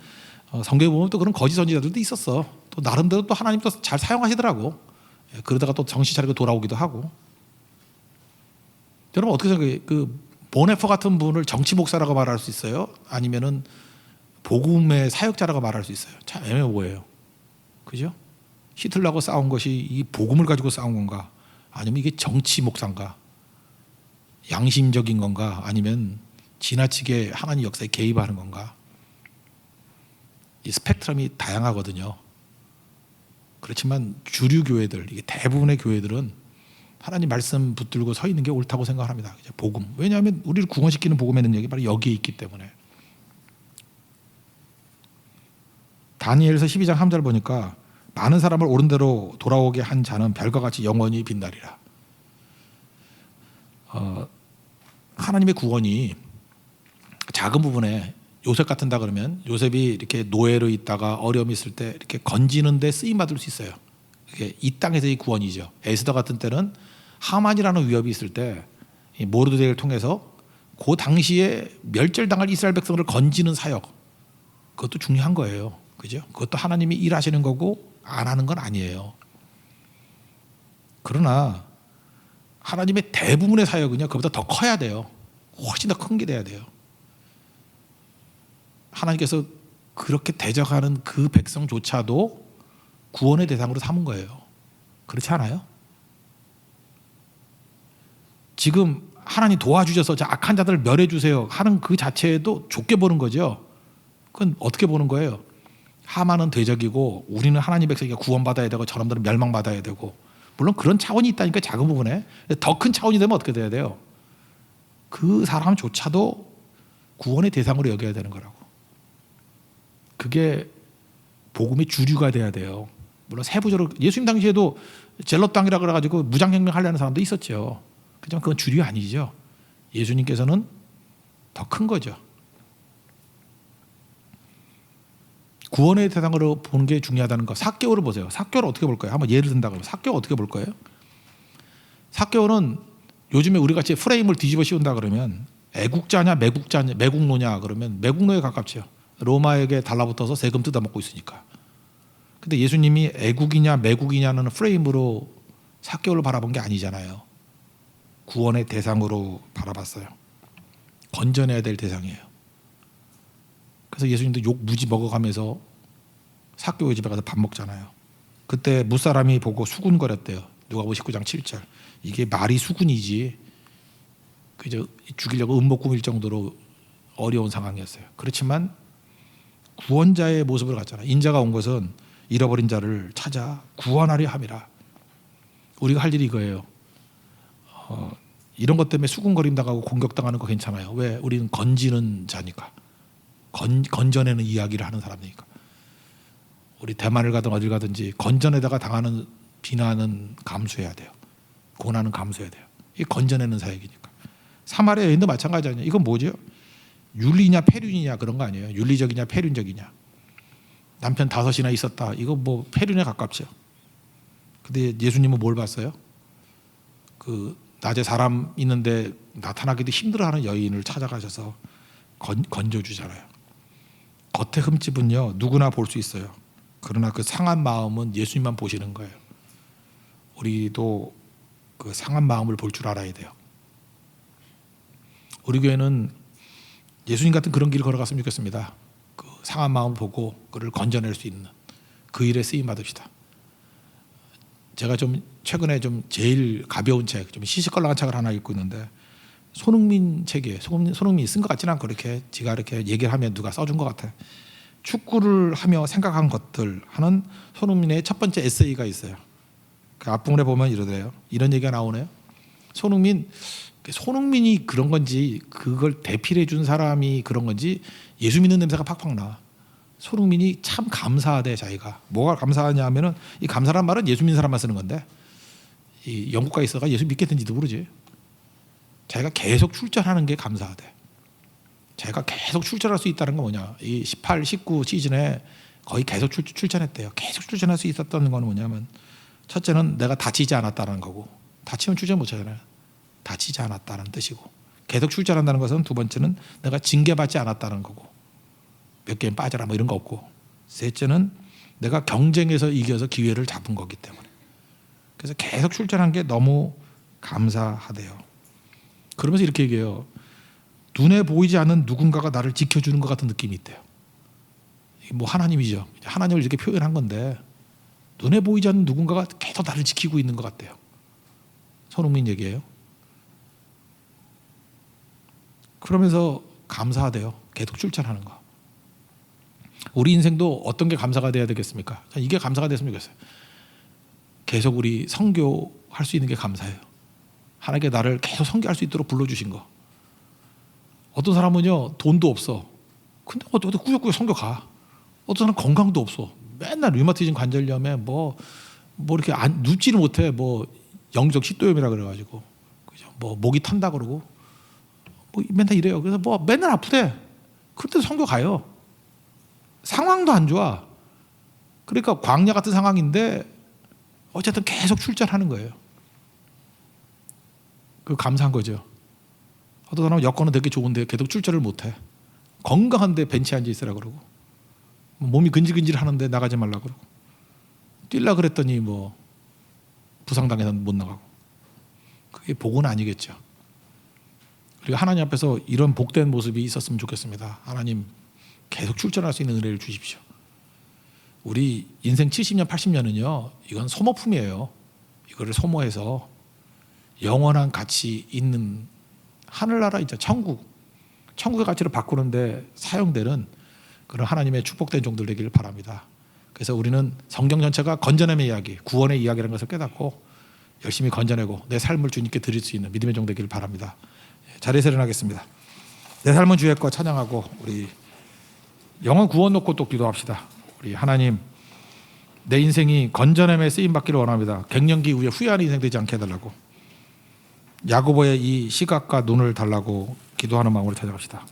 성경에 보면 또 그런 거짓 선지자들도 있었어. 또 나름대로 또 하나님 또 잘 사용하시더라고. 그러다가 또 정신 차리고 돌아오기도 하고. 여러분 어떻게 생각해요? 그 보네퍼 같은 분을 정치 목사라고 말할 수 있어요? 아니면은 복음의 사역자라고 말할 수 있어요? 참 애매모호해요. 그죠? 히틀러하고 싸운 것이 이 복음을 가지고 싸운 건가? 아니면 이게 정치 목사인가? 양심적인 건가? 아니면 지나치게 하나님 역사에 개입하는 건가? 이 스펙트럼이 다양하거든요. 그렇지만 주류 교회들, 이게 대부분의 교회들은 하나님 말씀 붙들고 서 있는 게 옳다고 생각합니다. 복음. 왜냐하면 우리를 구원시키는 복음의 능력이 바로 여기에 있기 때문에. 다니엘서 12장 3절 보니까 많은 사람을 옳은 대로 돌아오게 한 자는 별과 같이 영원히 빛나리라. 하나님의 구원이 작은 부분에 요셉 같은다 그러면 요셉이 이렇게 노예로 있다가 어려움이 있을 때 이렇게 건지는 데 쓰임 받을 수 있어요. 이게 이 땅에서의 구원이죠. 에스더 같은 때는 하만이라는 위협이 있을 때 모르드게를 통해서 그 당시에 멸절당할 이스라엘 백성을 건지는 사역, 그것도 중요한 거예요. 그죠? 그것도 하나님이 일하시는 거고 안 하는 건 아니에요. 그러나 하나님의 대부분의 사역은요 그보다 더 커야 돼요. 훨씬 더 큰 게 돼야 돼요. 하나님께서 그렇게 대적하는 그 백성조차도 구원의 대상으로 삼은 거예요. 그렇지 않아요? 지금 하나님 도와주셔서 악한 자들을 멸해 주세요 하는 그 자체에도 좋게 보는 거죠. 그건 어떻게 보는 거예요? 하만은 대적이고 우리는 하나님 백성이 구원받아야 되고 저놈들은 멸망받아야 되고, 물론 그런 차원이 있다니까 작은 부분에. 더 큰 차원이 되면 어떻게 돼야 돼요? 그 사람조차도 구원의 대상으로 여겨야 되는 거라고. 그게 복음의 주류가 돼야 돼요. 물론 세부적으로 예수님 당시에도 젤롯 당이라 그래가지고 무장혁명 하려는 사람도 있었죠. 그렇지만 그건 주류 아니죠. 예수님께서는 더 큰 거죠. 구원의 대상으로 보는 게 중요하다는 거. 삭개오를 보세요. 삭개오를 어떻게 볼 거예요? 한번 예를 든다 그러면 삭개오 어떻게 볼 거예요? 삭개오는 요즘에 우리 같이 프레임을 뒤집어 씌운다 그러면 애국자냐 매국자냐 매국노냐 그러면 매국노에 가깝죠. 로마에게 달라붙어서 세금 뜯어먹고 있으니까. 근데 예수님이 애국이냐 매국이냐는 프레임으로 삭개오를 바라본 게 아니잖아요. 구원의 대상으로 바라봤어요. 건져내야 될 대상이에요. 그래서 예수님도 욕 무지 먹어가면서 삭개오의 집에 가서 밥 먹잖아요. 그때 무사람이 보고 수군거렸대요. 누가복음 19장 7절. 이게 말이 수군이지 그저 죽이려고 음모 꾸밀 정도로 어려운 상황이었어요. 그렇지만 구원자의 모습을 갖잖아요. 인자가 온 것은 잃어버린 자를 찾아 구원하려 함이라. 우리가 할 일이 이거예요. 이런 것 때문에 수군거림 당하고 공격당하는 거 괜찮아요. 왜? 우리는 건지는 자니까. 건져내는 이야기를 하는 사람이니까. 우리 대만을 가든 어딜 가든지 건져내다가 당하는 비난은 감수해야 돼요. 고난은 감수해야 돼요. 이 건져내는 사역이니까. 사마리아 여인도 마찬가지 아니에요. 이건 뭐죠? 윤리냐 폐륜이냐 그런 거 아니에요. 윤리적이냐 폐륜적이냐. 남편 5이나 있었다. 이거 뭐 폐륜에 가깝죠. 근데 예수님은 뭘 봤어요? 그 낮에 사람 있는데 나타나기도 힘들어하는 여인을 찾아가셔서 건져주잖아요. 겉의 흠집은요 누구나 볼 수 있어요. 그러나 그 상한 마음은 예수님만 보시는 거예요. 우리도 그 상한 마음을 볼 줄 알아야 돼요. 우리 교회는 예수님 같은 그런 길을 걸어갔으면 좋겠습니다. 그 상한 마음을 보고 그를 건져낼 수 있는 그 일에 쓰임 받읍시다. 제가 좀 최근에 좀 제일 가벼운 책, 좀 시시껄렁한 책을 하나 읽고 있는데 손흥민 책이에요. 손흥민이 쓴 것 같지는 않고 이렇게 제가 이렇게 얘기를 하면 누가 써준 것 같아요. 축구를 하며 생각한 것들 하는 손흥민의 첫 번째 에세이가 있어요. 그 앞부분에 보면 이러대요. 이런 얘기가 나오네요. 손흥민이 그런 건지 그걸 대필해 준 사람이 그런 건지 예수 믿는 냄새가 팍팍 나. 손흥민이 참 감사하대 자기가. 뭐가 감사하냐 하면은 이 감사란 말은 예수 믿는 사람만 쓰는 건데 이 영국 가 있어가 예수 믿겠는지도 모르지. 자기가 계속 출전하는 게 감사하대. 자기가 계속 출전할 수 있다는 건 뭐냐. 이 18, 19 시즌에 거의 계속 출전했대요. 계속 출전할 수 있었던 건 뭐냐면 첫째는 내가 다치지 않았다는 거고 다치면 출전 못 하잖아요. 다치지 않았다는 뜻이고 계속 출전한다는 것은 두 번째는 내가 징계받지 않았다는 거고 몇 게임 빠져라 뭐 이런 거 없고 셋째는 내가 경쟁에서 이겨서 기회를 잡은 거기 때문에 그래서 계속 출전한 게 너무 감사하대요. 그러면서 이렇게 얘기해요. 눈에 보이지 않는 누군가가 나를 지켜주는 것 같은 느낌이 있대요. 이게 뭐 하나님이죠. 하나님을 이렇게 표현한 건데 눈에 보이지 않는 누군가가 계속 나를 지키고 있는 것 같대요. 손흥민 얘기예요. 그러면서 감사하대요. 계속 출전하는 거. 우리 인생도 어떤 게 감사가 돼야 되겠습니까? 이게 감사가 됐으면 좋겠어요. 계속 우리 선교할 수 있는 게 감사해요. 하나님께 나를 계속 선교할 수 있도록 불러주신 거. 어떤 사람은요 돈도 없어. 근데 어디 꾸역꾸역 선교 가. 어떤 사람은 건강도 없어. 맨날 류마티즘 관절염에 뭐 이렇게 눕지를 못해. 뭐 영적 식도염이라 그래가지고 그죠? 뭐 목이 탄다 그러고 뭐 맨날 이래요. 그래서 뭐 맨날 아프대. 그런데도 선교 가요. 상황도 안 좋아. 그러니까 광야 같은 상황인데 어쨌든 계속 출전하는 거예요. 그 감사한 거죠. 어떤 사람은 여건은 되게 좋은데 계속 출전을 못해. 건강한데 벤치에 앉아 있으라 그러고 몸이 근질근질 하는데 나가지 말라 그러고 뛰려 그랬더니 뭐 부상당해서 못 나가고 그게 복은 아니겠죠. 우리가 하나님 앞에서 이런 복된 모습이 있었으면 좋겠습니다. 하나님 계속 출전할 수 있는 은혜를 주십시오. 우리 인생 70년 80년은요 이건 소모품이에요. 이거를 소모해서 영원한 가치 있는 하늘나라 있죠. 천국의 가치를 바꾸는데 사용되는 그런 하나님의 축복된 종들 되기를 바랍니다. 그래서 우리는 성경 전체가 건져냄의 이야기, 구원의 이야기라는 것을 깨닫고 열심히 건져내고 내 삶을 주님께 드릴 수 있는 믿음의 종 되기를 바랍니다. 자리에서 일어나겠습니다. 내 삶은 주의 것 찬양하고 우리 영원 구원 놓고 또 기도합시다. 우리 하나님 내 인생이 건져냄에 쓰임받기를 원합니다. 갱년기 후에 후회하는 인생 되지 않게 해달라고 야고보의 이 시각과 눈을 달라고 기도하는 마음으로 찾아갑시다.